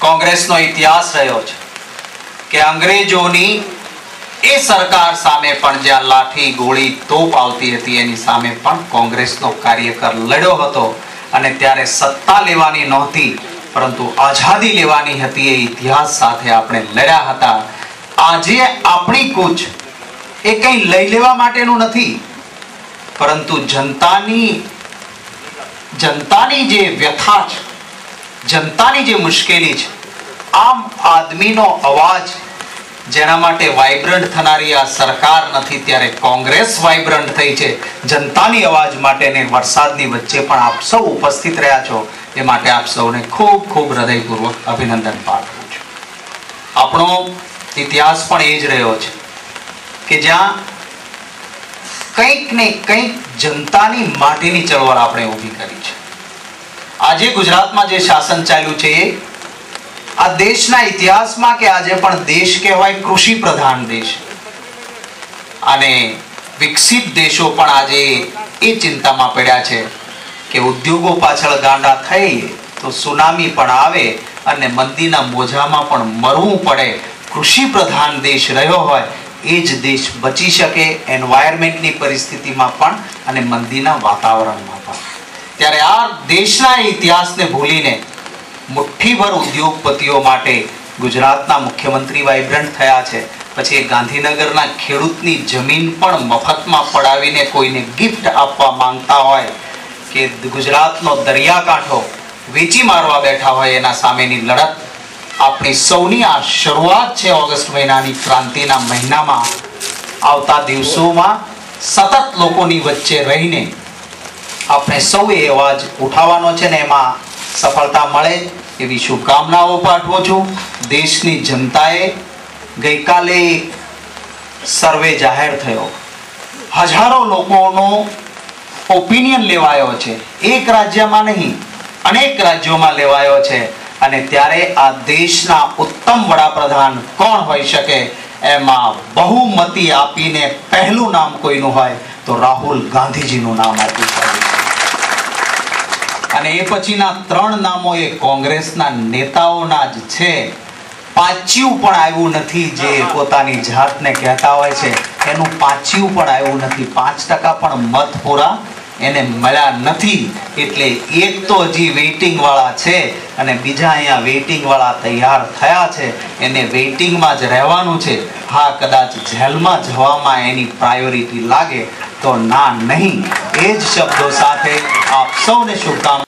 કોંગ્રેસનો ઇતિહાસ રહ્યો છે કે અંગ્રેજોની એ સરકાર સામે પણ જ્યાં લાઠી ગોળી તોપ આવતી હતી એની સામે પણ કોંગ્રેસનો કાર્યકર લડ્યો હતો અને ત્યારે સત્તા લેવાની નહોતી પરંતુ આઝાદી લેવાની હતી. એ ઇતિહાસ સાથે આપણે લડ્યા હતા. આજે આપણી કૂચ એ કંઈ લઈ લેવા માટેનું નથી પરંતુ જનતાની જે વ્યથા છે, જનતાની જે મુશ્કેલી છે, આમ આદમીનો અવાજ જેના માટે વાઇબ્રન્ટ થનારી આ સરકાર નથી ત્યારે કોંગ્રેસ વાઇબ્રન્ટ થઈ છે જનતાની અવાજ માટે ને વરસાદની વચ્ચે પણ આપ સૌ ઉપસ્થિત રહ્યા છો એ માટે આપ સૌને ખૂબ ખૂબ હૃદયપૂર્વક અભિનંદન પાઠવું છું. આપણો ઇતિહાસ પણ એ જ રહ્યો છે કે જ્યાં કંઈક ને કંઈક જનતાની માટેની ચળવળ આપણે ઊભી કરી છે. આજે ગુજરાતમાં જે શાસન ચાલ્યું છે એ આ દેશના ઇતિહાસમાં કે આજે પણ દેશ કહેવાય કૃષિ પ્રધાન દેશ અને વિકસિત દેશો પણ આજે એ ચિંતામાં પડ્યા છે કે ઉદ્યોગો પાછળ ગાંડા થઈ તો સુનામી પણ આવે અને મંદીના મોજામાં પણ મરવું પડે. કૃષિ પ્રધાન દેશ રહ્યો હોય એ જ દેશ બચી શકે એન્વાયરમેન્ટની પરિસ્થિતિમાં પણ અને મંદીના વાતાવરણમાં પણ. ત્યારે આ દેશના ઇતિહાસને ભૂલીને મુઠ્ઠીભર ઉદ્યોગપતિઓ માટે ગુજરાતના મુખ્યમંત્રી વાઇબ્રન્ટ થયા છે. પછી ગાંધીનગરના ખેડૂતની જમીન પણ મફતમાં પડાવીને કોઈને ગિફ્ટ આપવા માંગતા હોય કે ગુજરાતનો દરિયાકાંઠો વેચી મારવા બેઠા હોય એના સામેની લડત આપણી સૌની આ શરૂઆત છે. ઓગસ્ટ મહિનાની ક્રાંતિના મહિનામાં આવતા દિવસોમાં સતત લોકોની વચ્ચે રહીને આપણે સૌએ અવાજ ઉઠાવવાનો છે ને એમાં સફળતા મળે એવી શુભકામનાઓ પાઠવું છું. દેશની જનતાએ ગઈકાલે સર્વે જાહેર થયો, હજારો લોકોનો ઓપિનિયન લેવાયો છે. એક રાજ્યમાં નહીં અનેક રાજ્યોમાં લેવાયો છે અને ત્યારે આ દેશના ઉત્તમ વડાપ્રધાન કોણ હોઈ શકે એમાં બહુમતી આપીને પહેલું નામ કોઈનું હોય તો રાહુલ ગાંધીજીનું નામ આપ્યું છે અને એ પછીના 3 નામો એ કોંગ્રેસના નેતાઓના જ છે. પાંચ્યું પણ આવ્યું નથી જે પોતાની જાતને કહેતા હોય છે એનું પાંચ્યું પણ આવ્યું નથી. 5% પણ મત પૂરા એને મળ્યા નથી. એટલે એક તો હજી વેઇટિંગ વાળા છે અને બીજા અહીંયા વેઇટિંગ વાળા તૈયાર થયા છે. એને વેઇટિંગમાં જ રહેવાનું છે. હા, કદાચ જેલમાં જવામાં એની પ્રાયોરિટી લાગે તો ના નહીં. એ જ શબ્દો સાથે આપ સૌને શુભકામના.